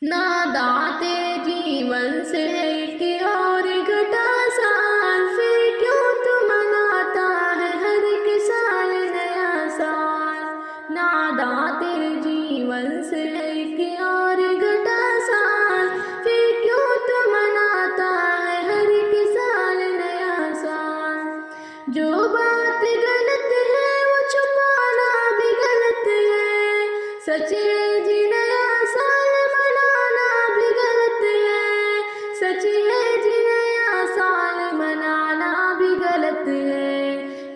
नादाते जीवन से एक और घटा साल, फिर क्यों तू मनाता है हर एक साल नया साल। नादाते जीवन से एक और घटा साल, फिर क्यों तू मनाता है हर एक साल नया साल। जो बात गलत है वो छुपाना भी गलत है, सच है जी नया साल मनाना भी गलत है, सच है जी नया साल मनाना भी गलत है।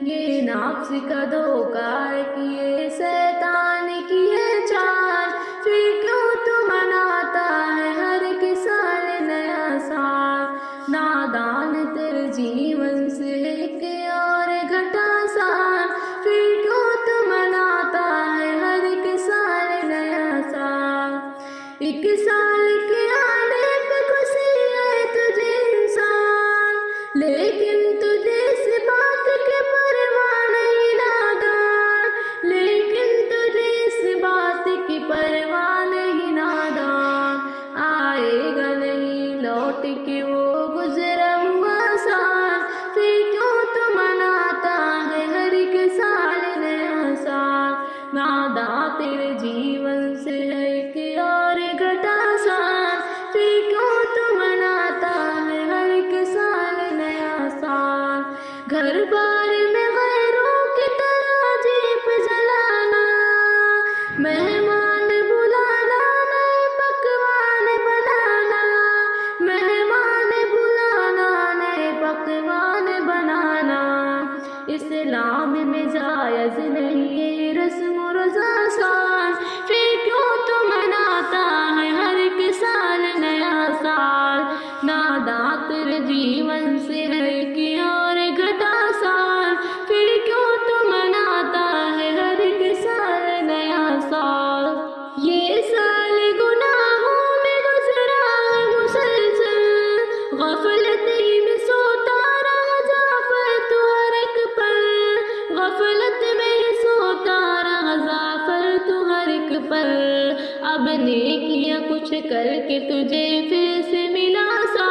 ये नफ्स का धोखा है कि ये शैतान की है चाल, फिर क्यों तू मनाता है हर एक साल नया साल। नादान तेरे जीवन से एक और घटा साल, फिर क्यों तू मनाता है हर एक साल नया साल। एक साल के आने पे खुशी है तुझे इंसान, लेकिन तुझे इस बात के परवाह नहीं नादान, लेकिन तुझे इस बात की परवाह नहीं नादान। आएगा नहीं लौट के वो गुजरा हुआ साल, फिर क्यों तू मनाता है हर एक साल नया साल। नादा तेरे जीवन से एक और घटा साल, फिर क्यों तू मनाता है हर एक साल नया साल। घर बार में गैरों की तरह दीप जलाना, मेहमान बुलाना नए पकवान बनाना, मेहमान बुलाना नए पकवान बनाना। इस्लाम में जायज़ नहीं ये रस्म रोज़ा साल, फिर क्यों तू मनाता है हर एक साल नया साल। नादा तेरे जीवन से एक और घटा साल, फिर क्यों तू मनाता है हर एक साल नया साल। ये साल गुनाहों में गुजरा है मुसलसल, गफलती में सोता रहा जाफर तू हर एक पल, गफलत में सोता रहा जाफर तू हर एक पल। अब नेकियां कुछ करके तुझे फिर से मिला सा